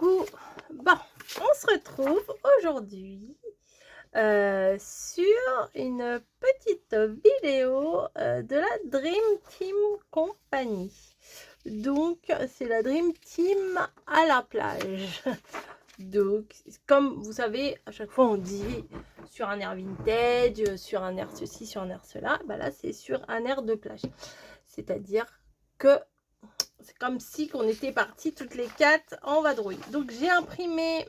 Coucou. Bon, on se retrouve aujourd'hui sur une petite vidéo de la Dream Team Company. Donc, c'est la Dream Team à la plage. Donc, comme vous savez, à chaque fois on dit sur un air vintage, sur un air ceci, sur un air cela. Bah là, c'est sur un air de plage. C'est-à-dire que c'est comme si on était partis toutes les quatre en vadrouille. Donc j'ai imprimé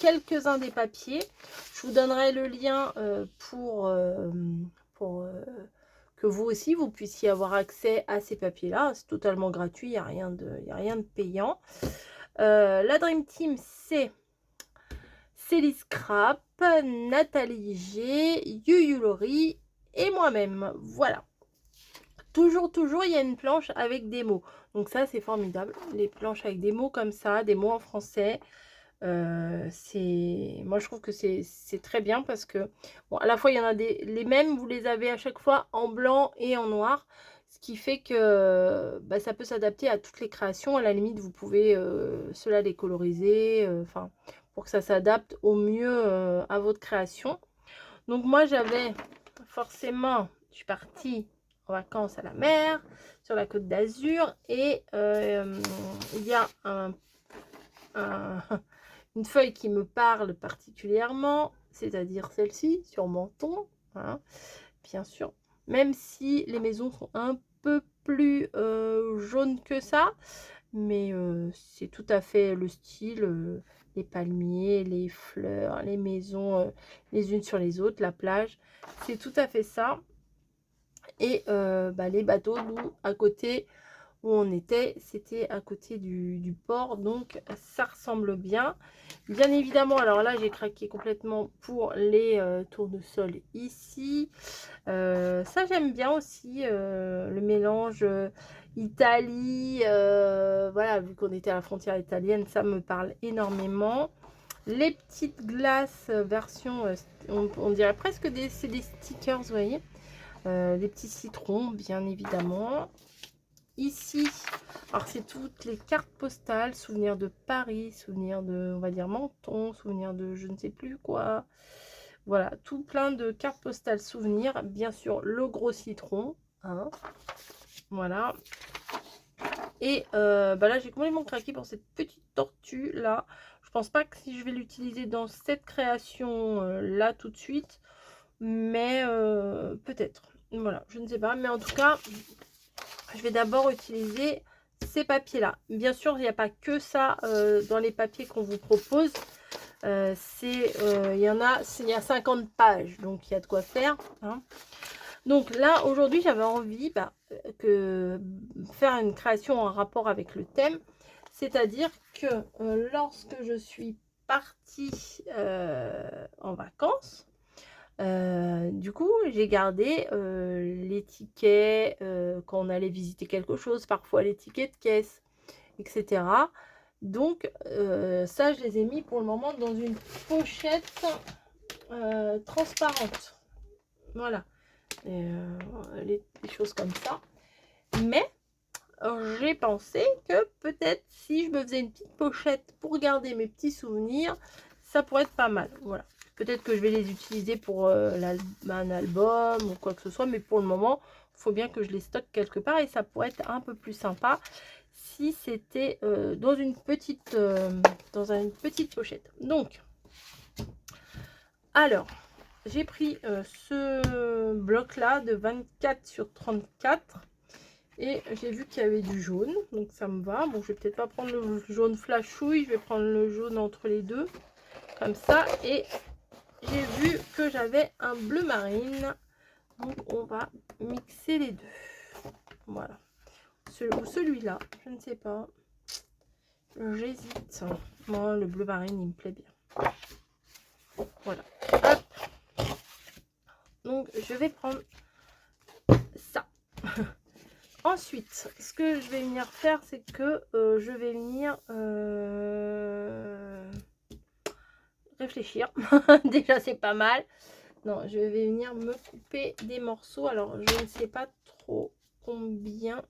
quelques-uns des papiers. Je vous donnerai le lien pour que vous aussi vous puissiez avoir accès à ces papiers là. C'est totalement gratuit, il n'y a rien de payant. La Dream Team, c'est Célie Scrap, Nathalie G, Yuyu Laurie et moi-même. Voilà. Toujours, il y a une planche avec des mots. Donc ça, c'est formidable. Les planches avec des mots comme ça, des mots en français. Moi, je trouve que c'est très bien parce que, bon, à la fois, il y en a les mêmes, vous les avez à chaque fois en blanc et en noir. Ce qui fait que bah, ça peut s'adapter à toutes les créations. À la limite, vous pouvez cela les coloriser, enfin, pour que ça s'adapte au mieux à votre création. Donc moi, j'avais forcément, je suis partie en vacances à la mer, sur la côte d'Azur, et il y a une feuille qui me parle particulièrement, c'est-à-dire celle-ci, sur Menton, hein, bien sûr, même si les maisons sont un peu plus jaunes que ça, mais c'est tout à fait le style, les palmiers, les fleurs, les maisons les unes sur les autres, la plage, c'est tout à fait ça. Et bah, les bateaux, nous, à côté où on était, c'était à côté du port, donc ça ressemble bien. Bien évidemment, alors là, j'ai craqué complètement pour les tournesols ici. Ça, j'aime bien aussi le mélange Italie. Voilà, vu qu'on était à la frontière italienne, ça me parle énormément. Les petites glaces version, on dirait presque c'est des stickers, vous voyez. Les petits citrons, bien évidemment. Ici, alors c'est toutes les cartes postales, souvenirs de Paris, souvenirs de, on va dire, Menton, souvenirs de je ne sais plus quoi. Voilà, tout plein de cartes postales souvenirs. Bien sûr, le gros citron, hein. Voilà. Et bah là, j'ai complètement craqué pour cette petite tortue là. Je pense pas que si je vais l'utiliser dans cette création là tout de suite, mais peut-être. Voilà, je ne sais pas, mais en tout cas, je vais d'abord utiliser ces papiers là. Bien sûr, il n'y a pas que ça dans les papiers qu'on vous propose. Il y a 50 pages, donc il y a de quoi faire, hein. Donc là, aujourd'hui, j'avais envie que faire une création en rapport avec le thème. C'est-à-dire que lorsque je suis partie en vacances, du coup, j'ai gardé les tickets quand on allait visiter quelque chose, parfois les tickets de caisse, etc. Donc, ça, je les ai mis pour le moment dans une pochette transparente. Voilà. Les choses comme ça. Mais, j'ai pensé que peut-être si je me faisais une petite pochette pour garder mes petits souvenirs, ça pourrait être pas mal. Voilà. Peut-être que je vais les utiliser pour un album ou quoi que ce soit, mais pour le moment, il faut bien que je les stocke quelque part et ça pourrait être un peu plus sympa si c'était dans une petite pochette. Donc, alors, j'ai pris ce bloc-là de 24 sur 34 et j'ai vu qu'il y avait du jaune, donc ça me va. Bon, je vais peut-être pas prendre le jaune flashouille, je vais prendre le jaune entre les deux, comme ça. Et j'ai vu que j'avais un bleu marine, donc on va mixer les deux. Voilà. Ou celui-là, je ne sais pas. J'hésite. Moi, le bleu marine, il me plaît bien. Voilà. Hop. Donc, je vais prendre ça. Ensuite, ce que je vais venir faire, c'est que je vais venir réfléchir. Déjà, c'est pas mal. Non, je vais venir me couper des morceaux. Alors, je ne sais pas trop combien.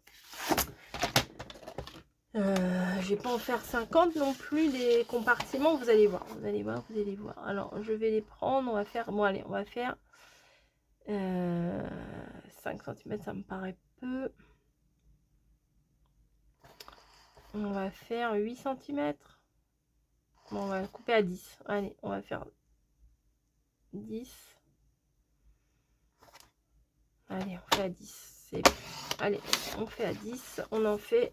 Je vais pas en faire 50 non plus des compartiments, vous allez voir, vous allez voir, vous allez voir. Alors je vais les prendre, on va faire, bon allez, on va faire 5 cm, ça me paraît peu. On va faire 8 cm. Bon, on va couper à 10. Allez, on va faire 10. Allez, on fait à 10. Allez, on fait à 10. On en fait,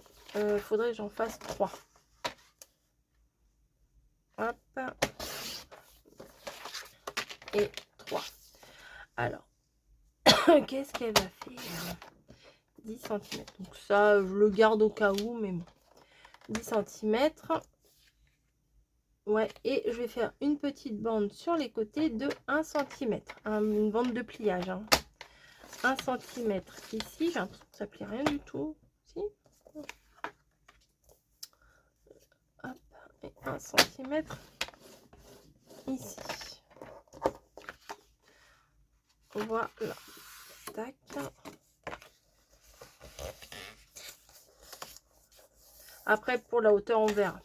faudrait que j'en fasse 3. Hop. Et 3. Alors, qu'est-ce qu'elle va faire? 10 cm. Donc ça, je le garde au cas où, mais bon. 10 cm. Ouais, et je vais faire une petite bande sur les côtés de 1 cm. Une bande de pliage. 1 cm ici. J'ai l'impression que ça plie rien du tout. Si. Hop, et 1 cm ici. Voilà. Tac. Après, pour la hauteur, on verra.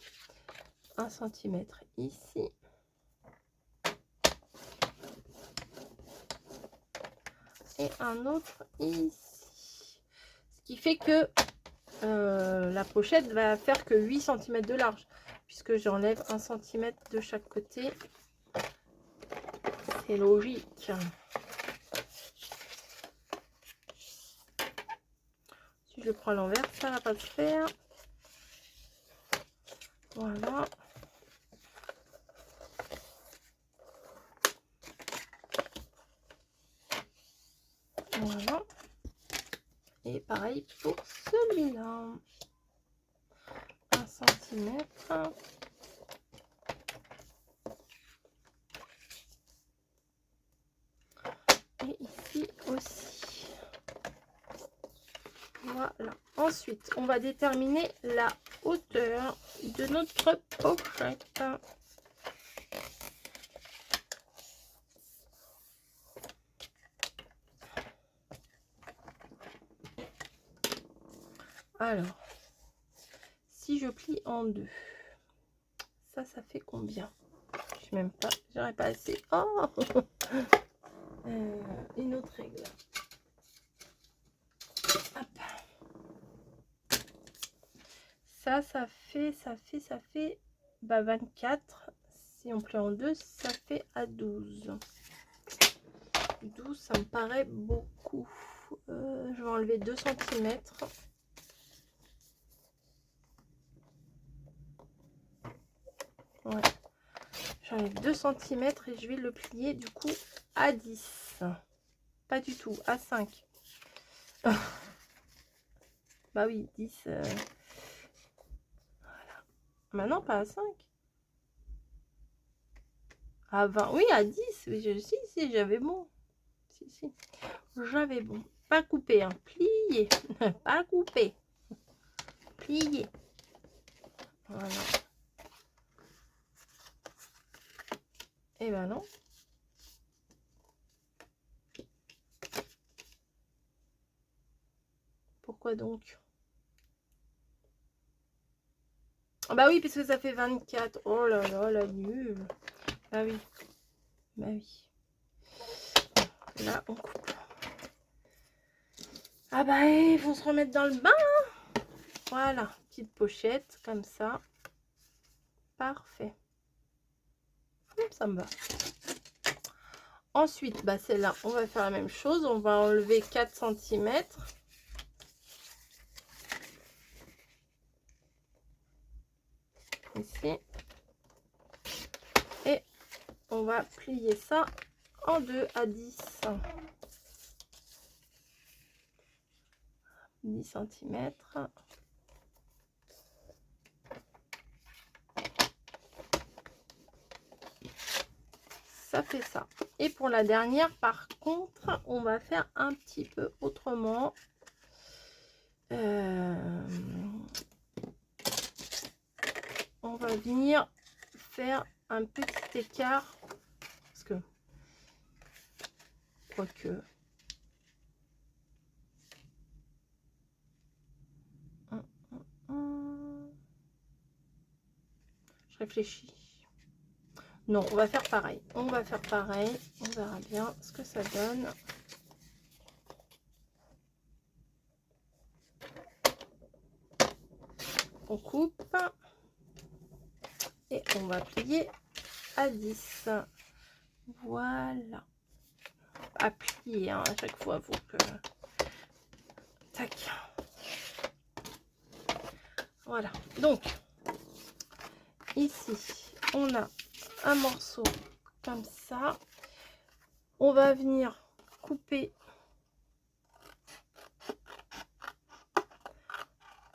1 cm ici. Et un autre ici. Ce qui fait que la pochette va faire que 8 cm de large. Puisque j'enlève 1 cm de chaque côté. C'est logique. Si je prends l'envers, ça va pas se faire. Voilà. Voilà. Et pareil pour celui-là. 1 cm. Et ici aussi. Voilà. Ensuite, on va déterminer la hauteur de notre pochette. Alors, si je plie en deux, ça fait combien? Je sais même pas, j'aurais pas assez. Oh une autre règle. Hop. Ça fait bah, 24. Si on plie en deux, ça fait à 12. 12, ça me paraît beaucoup. Je vais enlever 2 cm. Ouais. J'enlève 2 cm et je vais le plier du coup à 10. Pas du tout, à 5. Bah oui, 10. Voilà. Maintenant, pas à 5. À 20. Oui, à 10. Oui, si, j'avais bon. Si. J'avais bon. Pas coupé, hein. Plié. Pas coupé. Plié. Voilà. Et ben non. Pourquoi donc? Ah bah oui, parce que ça fait 24. Oh là là, la nulle. Bah oui. Bah oui. Là, on coupe. Ah bah, il faut se remettre dans le bain. Hein. Voilà, petite pochette comme ça. Parfait. Ça me va. Ensuite, bah celle-là, on va faire la même chose. On va enlever 4 cm. Ici. Et on va plier ça en deux à 10. 10 cm. Ça fait ça. Et pour la dernière, par contre, on va faire un petit peu autrement. On va venir faire un petit écart. Parce que, quoique... réfléchis. Non, on va faire pareil. On va faire pareil. On verra bien ce que ça donne. On coupe. Et on va plier à 10. Voilà. À plier hein, à chaque fois. Faut que... Tac. Voilà. Donc, ici, on a un morceau comme ça. On va venir couper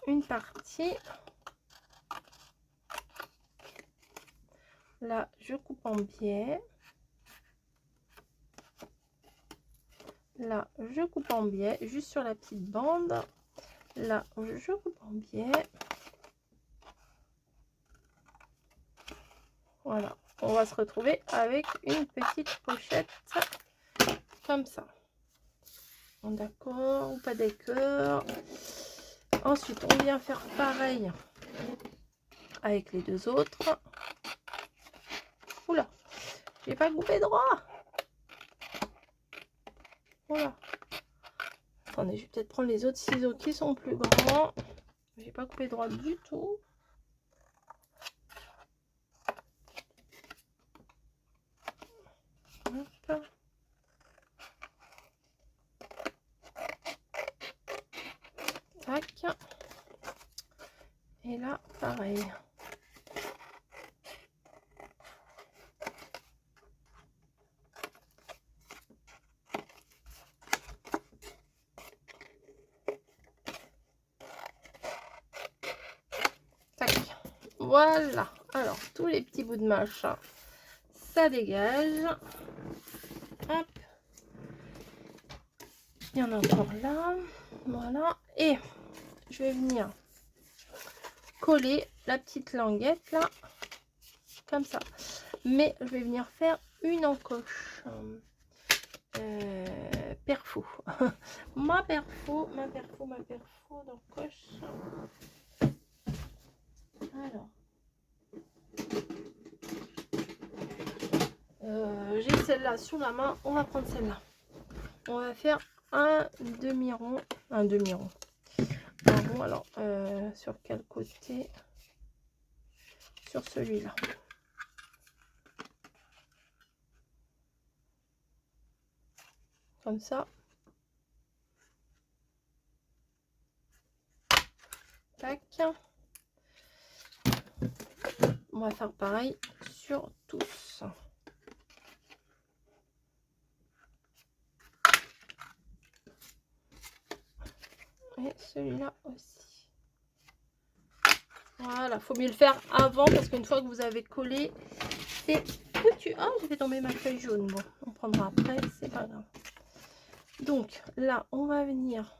une partie. Là, je coupe en biais. Là, je coupe en biais, juste sur la petite bande. Là, je coupe en biais. Voilà. On va se retrouver avec une petite pochette comme ça. D'accord ou pas d'accord? Ensuite, on vient faire pareil avec les deux autres. Oula, j'ai pas coupé droit. Voilà. Attendez, je vais peut-être prendre les autres ciseaux qui sont plus grands. J'ai pas coupé droit du tout. Hop. Tac. Et là, pareil. Voilà, alors tous les petits bouts de machin, ça dégage. Hop, il y en a encore là. Voilà, et je vais venir coller la petite languette là, comme ça. Mais je vais venir faire une encoche. Perfo. ma perfo d'encoche. Alors. J'ai celle-là sous la main, on va prendre celle-là. On va faire un demi-rond. Un demi-rond. Un rond, alors, sur quel côté? Sur celui-là. Comme ça. Tac. On va faire pareil sur tous. Et celui-là aussi. Voilà, faut mieux le faire avant parce qu'une fois que vous avez collé, c'est foutu. Oh, j'ai fait tomber ma feuille jaune. Bon, on prendra après, c'est pas grave. Donc là, on va venir.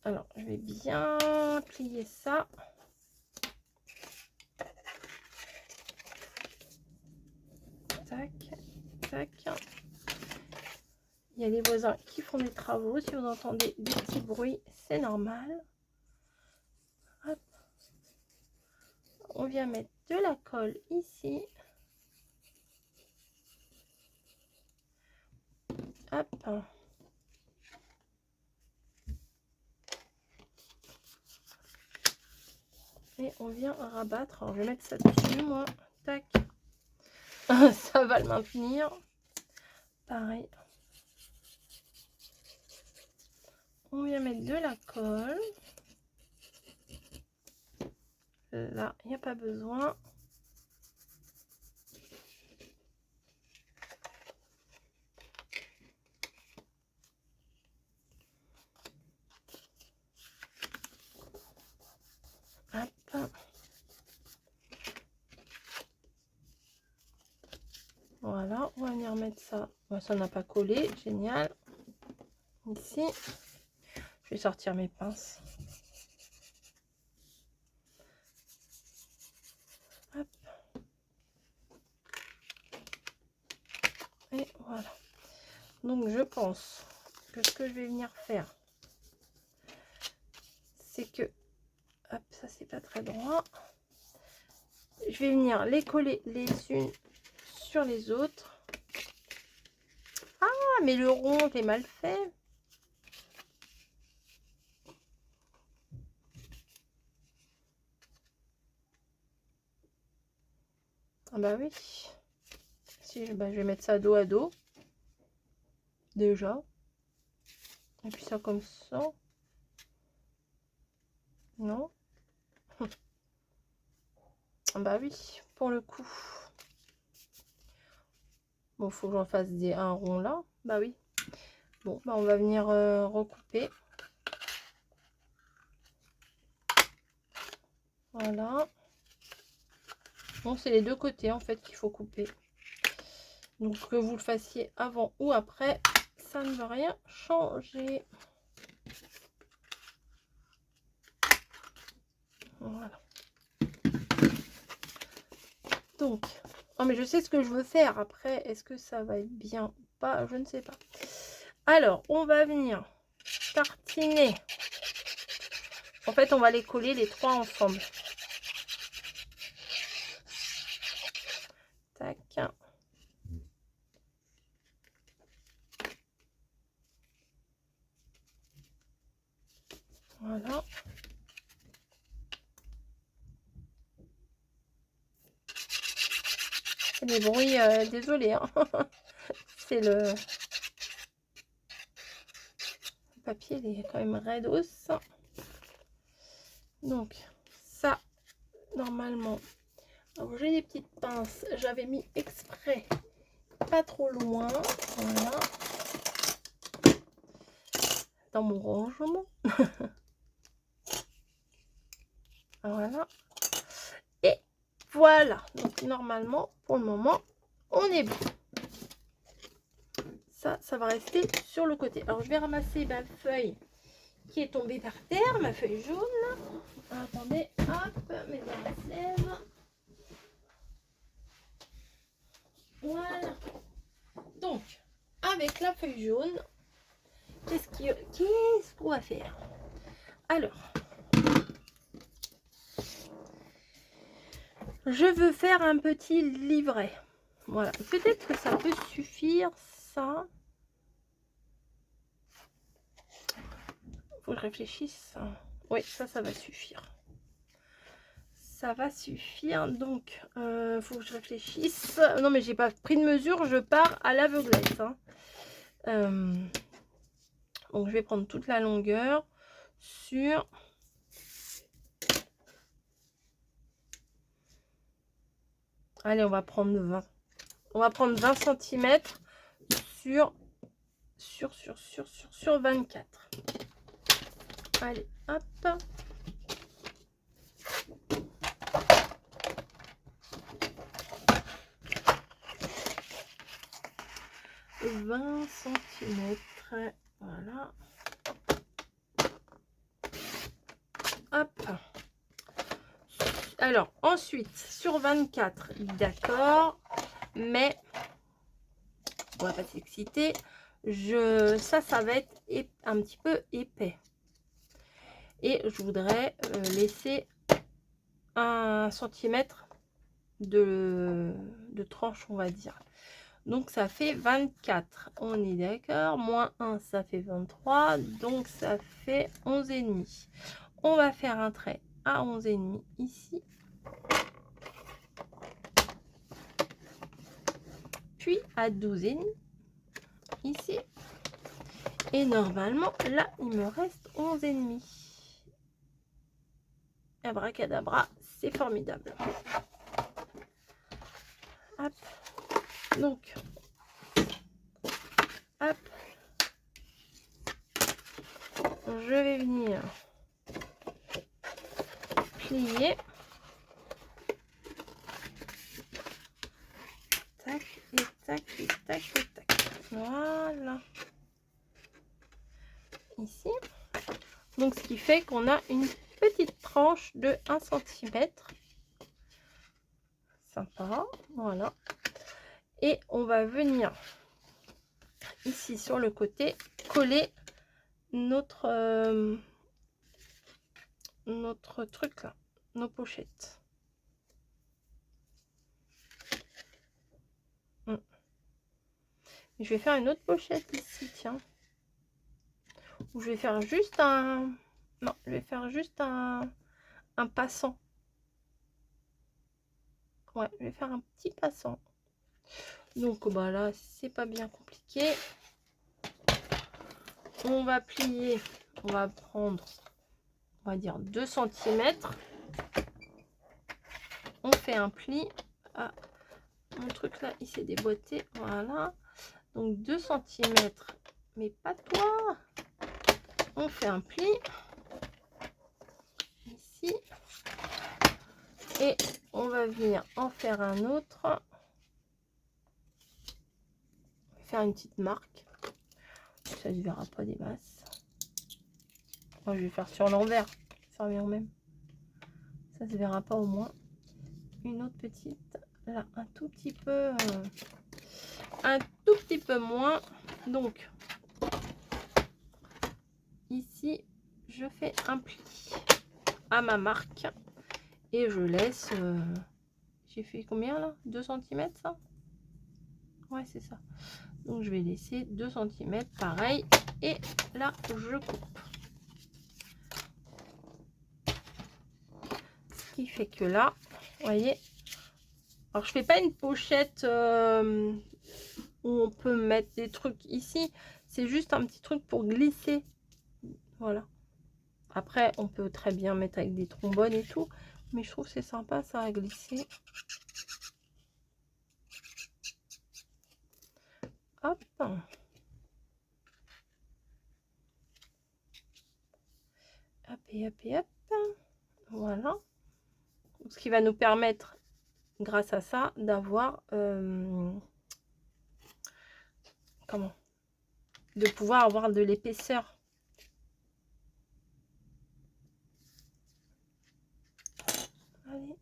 Alors, je vais bien plier ça. Tac, tac. Il y a les voisins qui font des travaux. Si vous entendez des petits bruits, c'est normal. Hop. On vient mettre de la colle ici. Hop. Et on vient rabattre. Alors, je vais mettre ça dessus, moi. Tac. Ça va le maintenir. Pareil. On vient mettre de la colle. Là, il n'y a pas besoin. Hop. Voilà, on va venir mettre ça. Bon, ça n'a pas collé, génial. Ici, je vais sortir mes pinces. Hop. Et voilà. Donc je pense que ce que je vais venir faire, c'est que, hop, ça c'est pas très droit. je vais venir les coller les unes sur les autres. Ah, mais le rond, je l'ai mal fait. Ah bah oui. Si, bah, je vais mettre ça dos à dos. Déjà. Et puis ça comme ça. Non. Ah bah oui, pour le coup. Bon, faut que j'en fasse un rond là. Bah oui. Bon, bah on va venir recouper. Voilà. Bon, c'est les deux côtés en fait qu'il faut couper. Donc que vous le fassiez avant ou après, ça ne va rien changer. Voilà. Donc, oh mais je sais ce que je veux faire. Après, est-ce que ça va être bien ou pas? Je ne sais pas. Alors, on va venir tartiner. En fait, on va les coller les trois ensemble. Tac. Voilà. Les bruits, désolé. Hein. C'est le papier, il est quand même raidos. Donc, ça, normalement. Alors, j'ai des petites pinces. J'avais mis exprès pas trop loin. Voilà. Dans mon rangement. Voilà. Et voilà. Donc, normalement, pour le moment, on est bon. Ça va rester sur le côté. Alors, je vais ramasser ma feuille qui est tombée par terre, ma feuille jaune. Attendez, hop, mes lèvres. Voilà. Donc, avec la feuille jaune, qu'est-ce qu'on va faire? Alors, je veux faire un petit livret. Voilà. Peut-être que ça peut suffire, ça. Faut que je réfléchisse. Oui, ça va suffire. Ça va suffire. Donc, faut que je réfléchisse. Non, mais j'ai pas pris de mesure. Je pars à l'aveuglette. Hein. Donc, je vais prendre toute la longueur sur... Allez, on va prendre 20. On va prendre 20 cm sur 24. Allez, hop. « 20 cm. Voilà. Hop. Alors, ensuite, sur 24, d'accord. Mais, on va pas s'exciter. Ça va être un petit peu épais. Et je voudrais laisser 1 centimètre de tranche, on va dire. Donc, ça fait 24. On est d'accord. Moins 1, ça fait 23. Donc, ça fait 11,5. On va faire un trait à 11,5 ici. Puis à 12,5 ici. Et normalement, là, il me reste 11,5. Abracadabra, c'est formidable. Hop. Donc, hop. Je vais venir plier. Tac, et tac, et tac, et tac. Voilà. Ici. Donc, ce qui fait qu'on a une petite tranche de 1 cm. Sympa. Voilà. Et on va venir ici sur le côté coller notre truc là, nos pochettes. Je vais faire une autre pochette ici, tiens. Où je vais faire juste un... Non, je vais faire juste un passant. Ouais, je vais faire un petit passant. Donc, bah là, c'est pas bien compliqué. On va plier. On va prendre, on va dire 2 cm. On fait un pli. Ah, mon truc là, il s'est déboîté. Voilà. Donc 2 cm. Mais pas toi. On fait un pli. Ici. Et on va venir en faire un autre. Faire une petite marque. Ça ne verra pas des masses. Moi, je vais faire sur l'envers. Ça revient au même. Ça se verra pas au moins. Une autre petite. Là, un tout petit peu. Un tout petit peu moins. Donc, ici, je fais un pli à ma marque. Et je laisse... j'ai fait combien là? 2 cm ça? Ouais, c'est ça. Donc, je vais laisser 2 cm pareil. Et là, je coupe. Ce qui fait que là, vous voyez... Alors, je fais pas une pochette où on peut mettre des trucs ici. C'est juste un petit truc pour glisser. Voilà. Après, on peut très bien mettre avec des trombones et tout. Mais je trouve que c'est sympa, ça, à glisser. Hop. Hop et hop et hop. Voilà. Ce qui va nous permettre, grâce à ça, d'avoir... comment? De pouvoir avoir de l'épaisseur. Allez.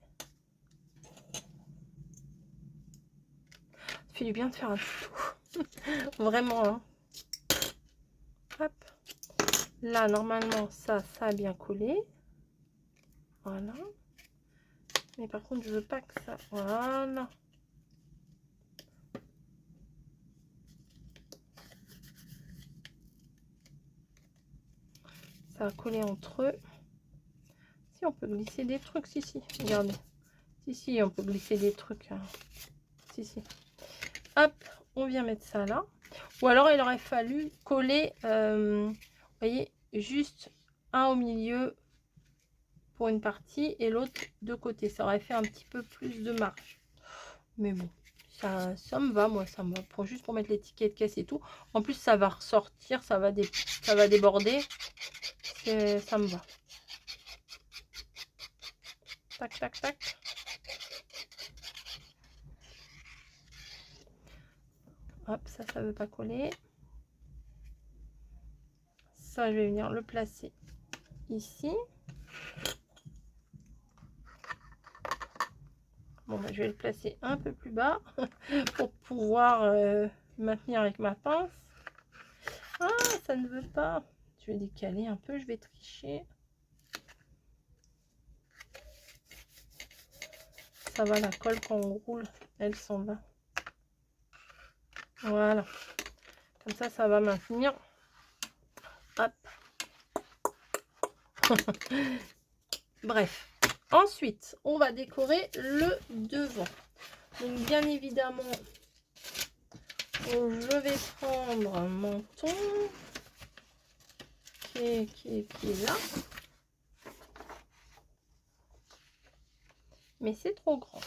Ça fait du bien de faire un tuto. Vraiment. Hein. Hop. Là, normalement, ça a bien collé. Voilà. Mais par contre, je veux pas que ça... Voilà. Ça a collé entre eux. Si, on peut glisser des trucs. Si, si. Regardez. Si, si, on peut glisser des trucs. Hein. Si, si. Hop, on vient mettre ça là. Ou alors, il aurait fallu coller, vous voyez, juste un au milieu pour une partie et l'autre de côté. Ça aurait fait un petit peu plus de marge. Mais bon, ça me va, moi, ça me va. Juste pour mettre les tickets de caisse et tout. En plus, ça va ressortir, ça va déborder. Ça me va. Tac, tac, tac. Hop, ça veut pas coller. Ça, je vais venir le placer ici. Bon, bah, je vais le placer un peu plus bas pour pouvoir maintenir avec ma pince. Ah, ça ne veut pas. Je vais décaler un peu, je vais tricher. Ça va, la colle, quand on roule, elle s'en va. Voilà. Comme ça va maintenir. Hop. Bref. Ensuite, on va décorer le devant. Donc, bien évidemment, je vais prendre un menton qui est là. Mais c'est trop grand.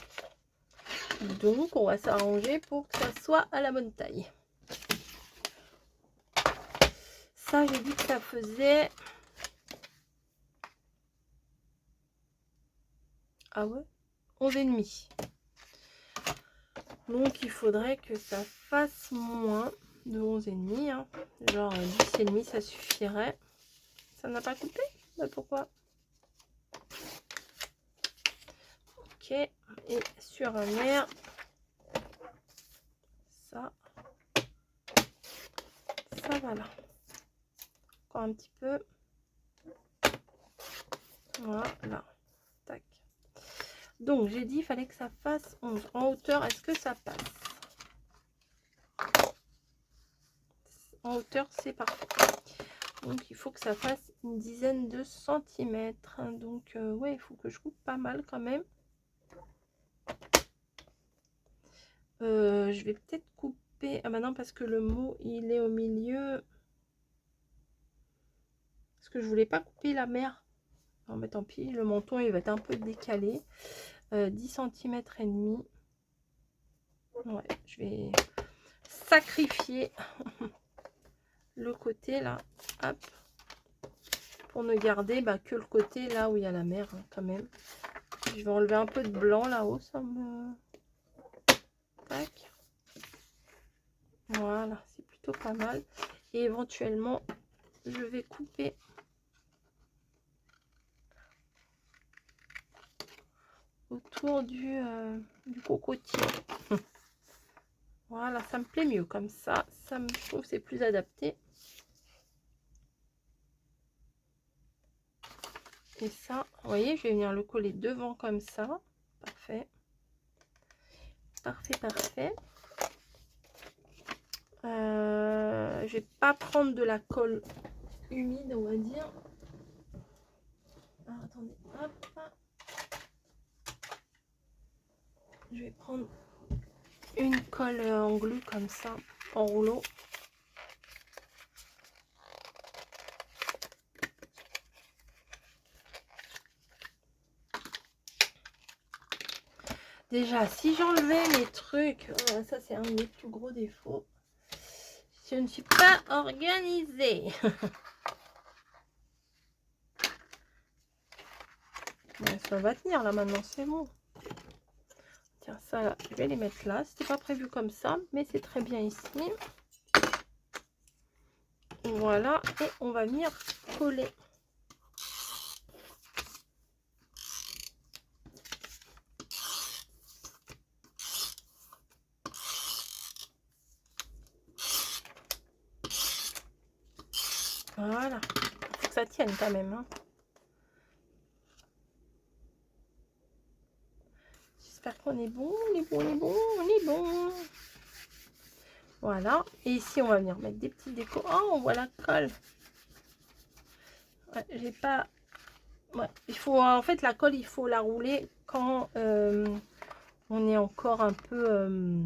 Donc, on va s'arranger pour que ça soit à la bonne taille. Ça, j'ai dit que ça faisait... Ah ouais, 11,5. Donc, il faudrait que ça fasse moins de 11,5. Hein. Genre 10,5, ça suffirait. Ça n'a pas coupé? Bah, pourquoi? Ok. Et sur un air, ça va là. Encore un petit peu. Voilà. Tac. Donc, j'ai dit, il fallait que ça fasse 11. En hauteur, est-ce que ça passe? En hauteur, c'est parfait. Donc, il faut que ça fasse une dizaine de centimètres. Donc, ouais, il faut que je coupe pas mal quand même. Je vais peut-être couper... Ah bah non, parce que le mot, il est au milieu. Parce que je voulais pas couper la mer. Non, mais tant pis, le menton, il va être un peu décalé. 10 cm et demi. Ouais, je vais sacrifier le côté là. Hop. Pour ne garder que le côté là où il y a la mer, quand même. Je vais enlever un peu de blanc là-haut, ça me... Tac. Voilà, c'est plutôt pas mal. Et éventuellement, je vais couper autour du cocotier. Voilà, ça me plaît mieux comme ça. Ça me trouve c'est plus adapté. Et ça, vous voyez, je vais venir le coller devant comme ça. Parfait. Parfait, parfait. Je vais pas prendre de la colle humide, on va dire. Alors, attendez, hop. Je vais prendre une colle en glu comme ça, en rouleau. Déjà, si j'enlevais mes trucs, ça c'est un des plus gros défauts. Je ne suis pas organisée. Ouais, ça va tenir là maintenant, c'est bon. Tiens, ça là, je vais les mettre là. C'était pas prévu comme ça, mais c'est très bien ici. Voilà, et on va venir coller. Voilà, faut que ça tienne quand même. Hein. J'espère qu'on est bon, on est bon, on est bon, on est bon. Voilà, et ici on va venir mettre des petits décos. Oh, on voit la colle. Ouais, j'ai pas... Ouais, il faut en fait la colle, il faut la rouler quand on est encore un peu...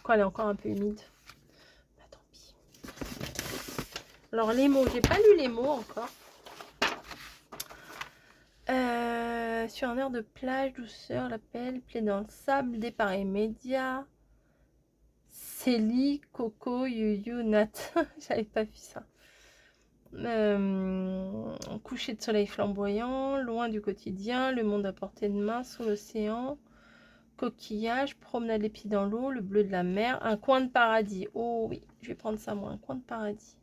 quand elle est encore un peu humide. Bah, tant pis. Alors les mots, j'ai pas lu les mots encore. Sur un air de plage, douceur, l'appel, plaît dans le sable, départ immédiat. Célie, Coco, Yuyu, Nat. J'avais pas vu ça. Coucher de soleil flamboyant, loin du quotidien, le monde à portée de main, sous l'océan, coquillage, promenade les pieds dans l'eau, le bleu de la mer, un coin de paradis. Oh oui, je vais prendre ça moi, un coin de paradis.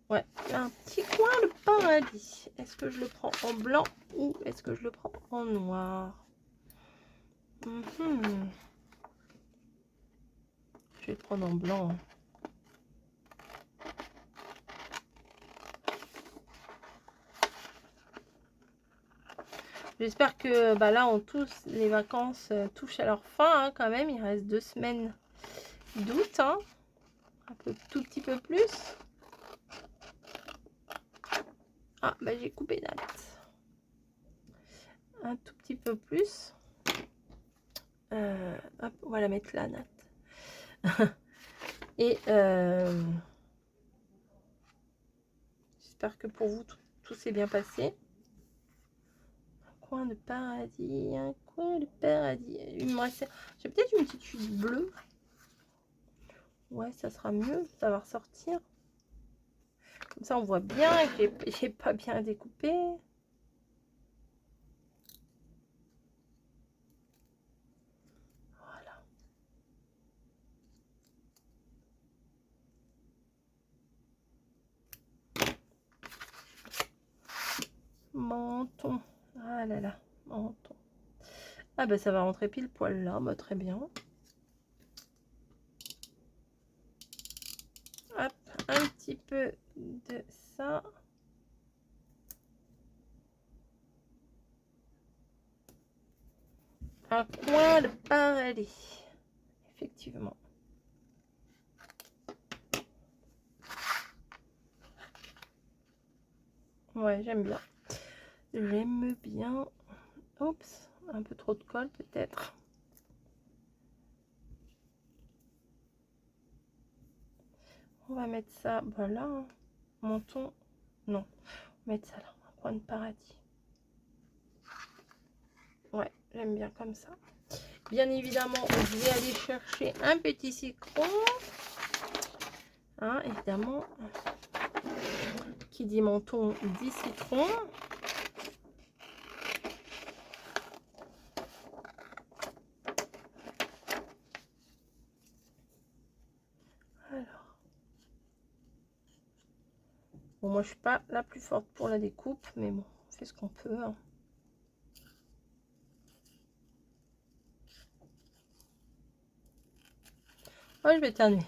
Ouais, un petit coin de paradis. Est-ce que je le prends en blanc ou est-ce que je le prends en noir? Je vais le prendre en blanc. J'espère que là, les vacances touchent à leur fin hein, quand même. Il reste 2 semaines d'août. Hein. Tout petit peu plus. Ah, j'ai coupé Nat. Un tout petit peu plus. Hop, on va la mettre là, Nat. Et j'espère que pour vous, tout s'est bien passé. Un coin de paradis, un coin de paradis. Il me reste... J'ai peut-être une petite chute bleue. Ouais, ça sera mieux, ça va ressortir. Comme ça, on voit bien que j'ai pas bien découpé. Voilà. Menton. Ah là là, menton. Ah ça va rentrer pile poil là, très bien. Hop, un petit peu de ça. Un coin de paradis. Effectivement. Ouais, j'aime bien. J'aime bien. Oups, un peu trop de colle peut-être. On va mettre ça, voilà. Hein. Menton, non. On va mettre ça là, un coin de paradis. Ouais, j'aime bien comme ça. Bien évidemment, je vais aller chercher un petit citron. Hein, évidemment. Qui dit menton, dit citron. Alors. Bon, moi, je suis pas la plus forte pour la découpe, mais bon, on fait ce qu'on peut. Hein. Oh, je vais éternuer.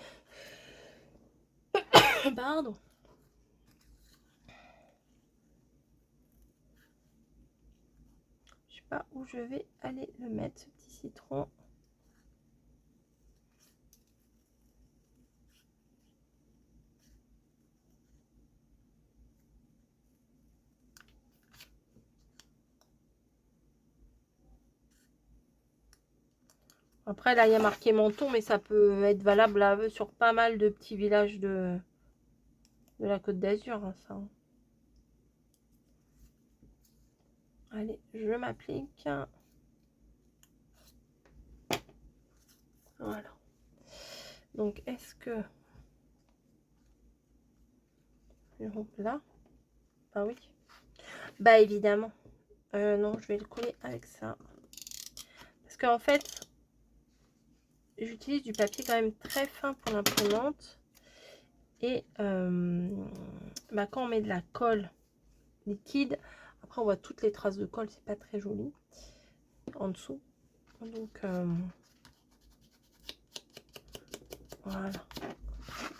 Pardon. Je sais pas où je vais aller le mettre, ce petit citron. Après, là, il y a marqué menton, mais ça peut être valable là, sur pas mal de petits villages de la Côte d'Azur, hein, ça. Allez, je m'applique. Voilà. Donc, est-ce que... Là. Ah oui. Bah, évidemment. Non, je vais le coller avec ça. Parce qu'en fait, j'utilise du papier quand même très fin pour l'imprimante. Et bah, quand on met de la colle liquide, après on voit toutes les traces de colle, c'est pas très joli en dessous. Donc voilà.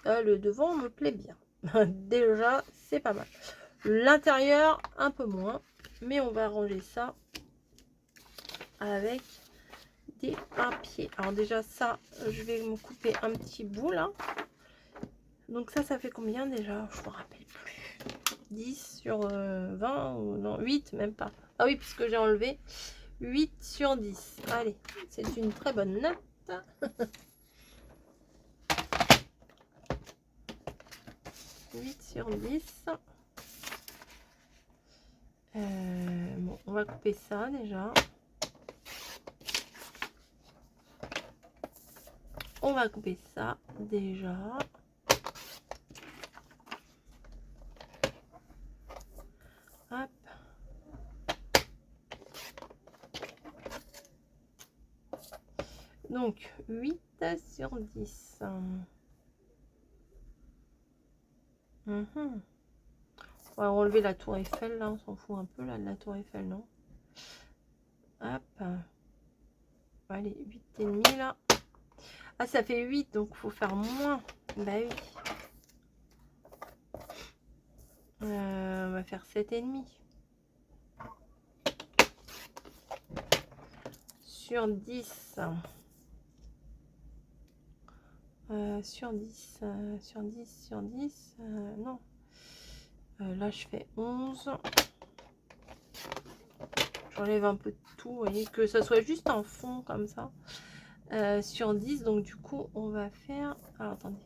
Le devant me plaît bien. Déjà, c'est pas mal. L'intérieur, un peu moins. Mais on va ranger ça avec des papiers. Alors déjà, ça, je vais me couper un petit bout là. Donc ça fait combien déjà? Je me rappelle plus. 10 sur 20 ou non, 8 même pas. Ah oui, puisque j'ai enlevé 8 sur 10. Allez, c'est une très bonne note. 8 sur 10. Bon, on va couper ça déjà. On va couper ça déjà. Hop. Donc 8 sur 10. On va enlever la tour Eiffel là, on s'en fout un peu là de la tour Eiffel, non? Hop. Allez, 8,5 là. Ah, ça fait 8, donc il faut faire moins. Bah oui. On va faire 7,5. Sur 10. Sur 10. Sur 10. Sur 10. Non. Là, je fais 11. J'enlève un peu de tout, vous voyez, que ça soit juste en fond comme ça. Sur 10, donc du coup, on va faire... Alors, attendez.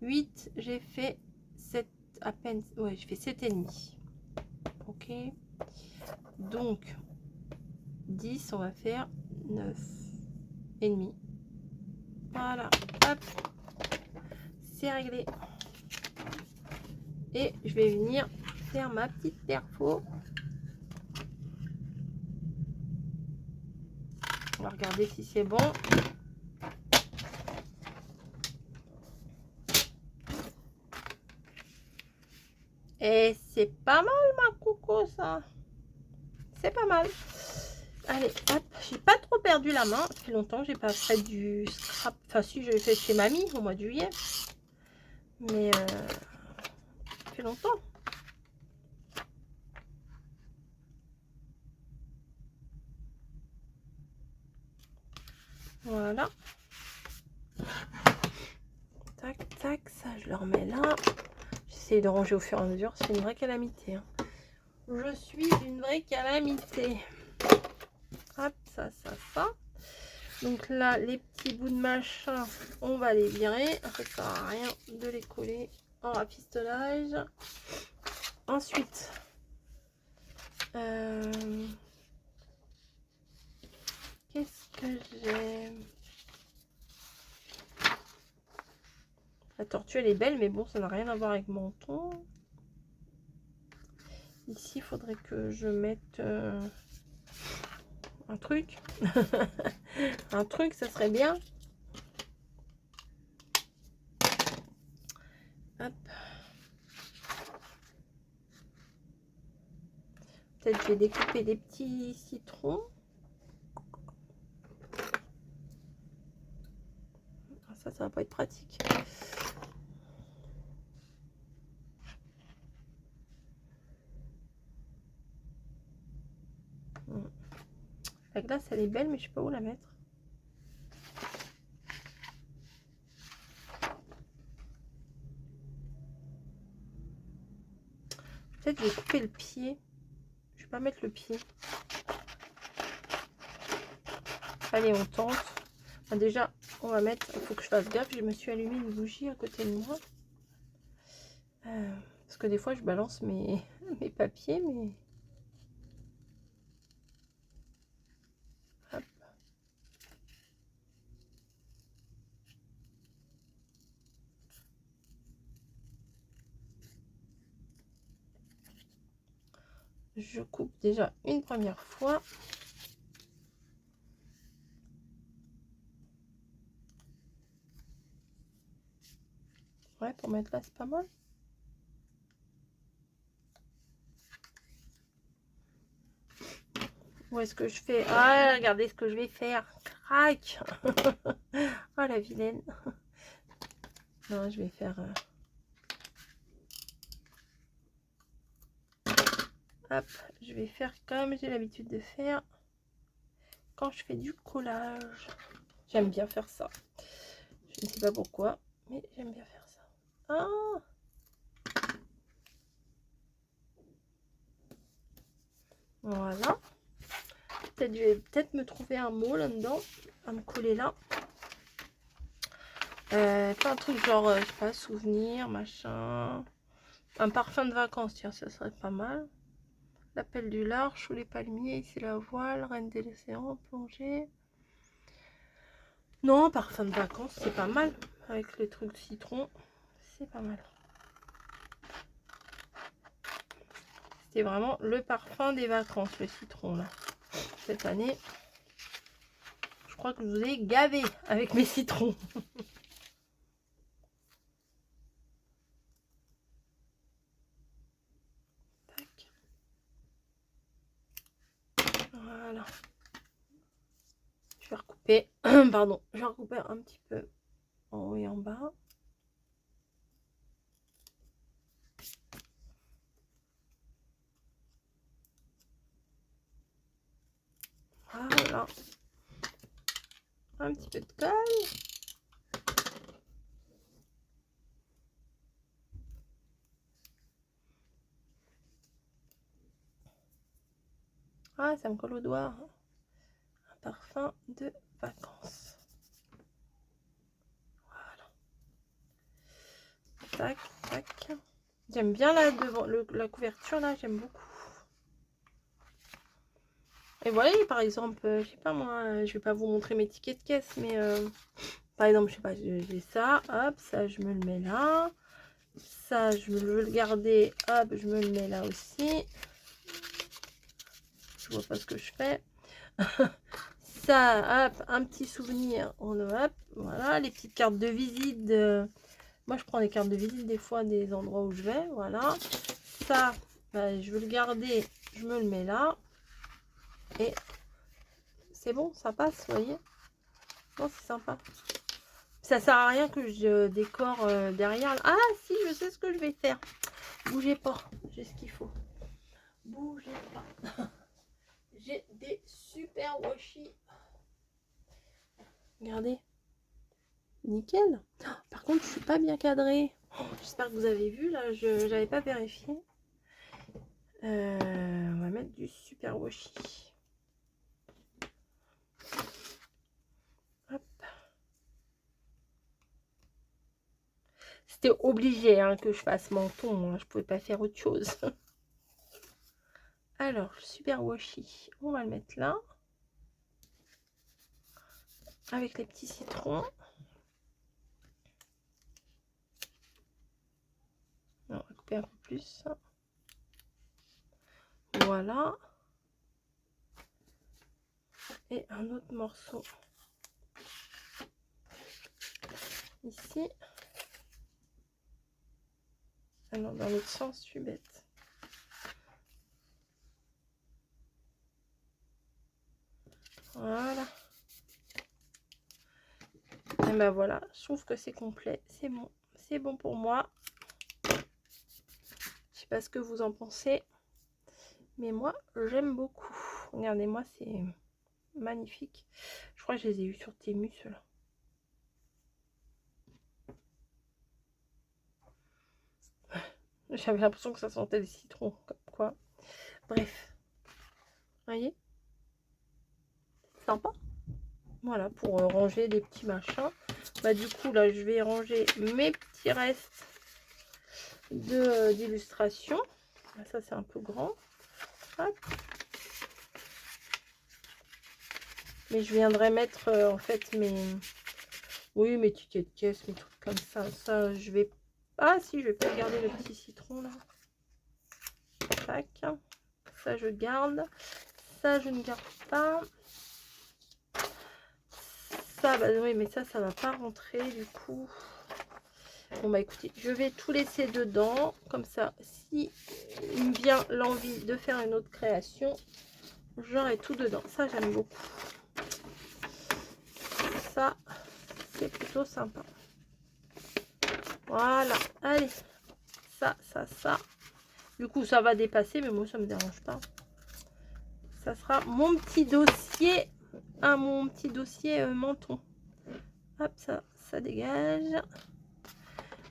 8, j'ai fait 7, à peine... Ouais, j'ai fait 7,5. Ok. Donc, 10, on va faire 9,5. Voilà. Hop. C'est réglé. Et je vais venir faire ma petite perfo. On va regarder si c'est bon. Et c'est pas mal ma coco ça. C'est pas mal. Allez, hop. J'ai pas trop perdu la main. Ça fait longtemps que j'ai pas fait du scrap. Enfin si, je l'ai fait chez mamie au mois de juillet. Mais ça fait longtemps. Voilà. Tac, tac. Ça, je le remets là. j'essaye de ranger au fur et à mesure. C'est une vraie calamité. Hein. Je suis une vraie calamité. Hop, ça. Donc là, les petits bouts de machin, on va les virer. Ça sert à rien de les coller en rafistolage. Ensuite, qu'est-ce que j'ai? La tortue, elle est belle, mais bon, ça n'a rien à voir avec mon ton. Ici, il faudrait que je mette un truc. Un truc, ça serait bien. Hop. Peut-être je vais découper des petits citrons. Ça va pas être pratique. La glace, elle est belle, mais je sais pas où la mettre. Peut-être je vais couper le pied. Je vais pas mettre le pied. Allez, on tente. Enfin, déjà, on va mettre... Il faut que je fasse gaffe. Je me suis allumé une bougie à côté de moi. Parce que des fois, je balance mes papiers, mais... Hop. Je coupe déjà une première fois. Ouais, pour mettre là, c'est pas mal. Où est-ce que je fais? Ah, regardez ce que je vais faire. Crac. Oh, la vilaine. Non, je vais faire... Hop, je vais faire comme j'ai l'habitude de faire quand je fais du collage. J'aime bien faire ça. Je ne sais pas pourquoi, mais j'aime bien faire ça. Ah! Voilà. Peut-être je vais peut-être me trouver un mot là-dedans à me coller là. Pas un truc genre, je sais pas, souvenir, machin. Un parfum de vacances, tiens, ça serait pas mal. L'appel du large, sous les palmiers, ici la voile, reine de l'océan, plongée. Non, parfum de vacances, c'est pas mal. Avec les trucs citron, c'est pas mal. C'était vraiment le parfum des vacances, le citron, là. Cette année, je crois que je vous ai gavé avec mes citrons. Tac. Voilà. Je vais recouper, pardon, je vais recouper un petit peu en haut et en bas. Voilà. Un petit peu de colle. Ah, ça me colle au doigt. Un parfum de vacances. Voilà. Tac, tac. J'aime bien là devant la couverture là, j'aime beaucoup. Et voilà, par exemple, je sais pas moi, je vais pas vous montrer mes tickets de caisse, mais par exemple, je sais pas, j'ai ça, hop, ça je me le mets là. Ça, je veux le garder, hop, je me le mets là aussi. Je vois pas ce que je fais. Ça, hop, un petit souvenir, on hop, voilà, les petites cartes de visite. Moi, je prends des cartes de visite des fois des endroits où je vais, voilà. Ça, bah, je veux le garder, je me le mets là. Et c'est bon, ça passe, vous voyez. Non, c'est sympa. Ça sert à rien que je décore derrière. Ah, si, je sais ce que je vais faire. Bougez pas, j'ai ce qu'il faut. Bougez pas. J'ai des super washi. Regardez. Nickel. Par contre, je suis pas bien cadrée. J'espère que vous avez vu, là, je n'avais pas vérifié. On va mettre du super washi. Hop. C'était obligé hein, que je fasse menton, hein. Je pouvais pas faire autre chose. Alors, super washi, on va le mettre là. Avec les petits citrons. On va couper un peu plus. Voilà. Et un autre morceau. Ici. Ah non, dans l'autre sens, je suis bête. Voilà. Et ben voilà, je trouve que c'est complet. C'est bon. C'est bon pour moi. Je sais pas ce que vous en pensez. Mais moi, j'aime beaucoup. Regardez-moi, c'est magnifique. Je crois que je les ai eus sur Temu, ceux-là. J'avais l'impression que ça sentait le citron, comme quoi. Bref. Voyez? Sympa. Voilà, pour ranger des petits machins. Bah du coup, là, je vais ranger mes petits restes d'illustration. Ça, c'est un peu grand. Hop. Mais je viendrai mettre, en fait, oui, mes tickets de caisse, mes trucs comme ça. Ça, je vais... Ah, si, je vais pas garder le petit citron, là. Tac. Ça, je garde. Ça, je ne garde pas. Ça, bah oui, mais ça va pas rentrer, du coup. Bon, bah écoutez, je vais tout laisser dedans. Comme ça, si il me vient l'envie de faire une autre création, j'aurai tout dedans. Ça, j'aime beaucoup. Ça, c'est plutôt sympa. Voilà, allez. Ça. Du coup, ça va dépasser, mais moi, ça me dérange pas. Ça sera mon petit dossier, mon petit dossier menton. Hop, ça dégage.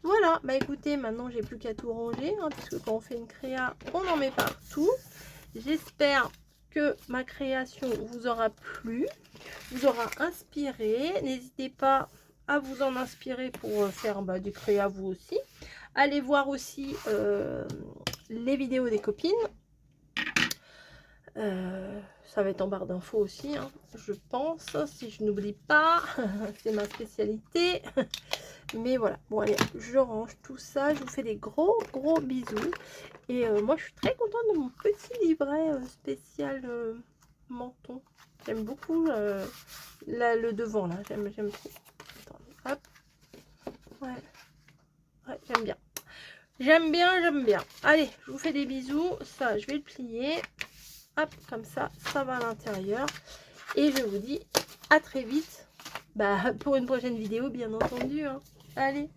Voilà, bah écoutez, maintenant, j'ai plus qu'à tout ranger, hein, parce que quand on fait une créa, on en met partout. J'espère que ma création vous aura plu, vous aura inspiré. N'hésitez pas à vous en inspirer pour faire des créas vous aussi. Allez voir aussi les vidéos des copines. Ça va être en barre d'infos aussi, hein, je pense, si je n'oublie pas. C'est ma spécialité. Mais voilà, bon allez, je range tout ça. Je vous fais des gros bisous. Et moi, je suis très contente de mon petit livret spécial menton. J'aime beaucoup le devant, là. J'aime trop. Attendez, hop. Ouais, j'aime bien. J'aime bien. Allez, je vous fais des bisous. Ça, je vais le plier. Hop, comme ça va à l'intérieur. Et je vous dis à très vite. Pour une prochaine vidéo, bien entendu. Hein. Allez,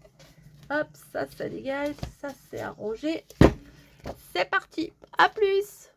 hop, ça dégage. Ça, c'est arrangé. C'est parti. À plus.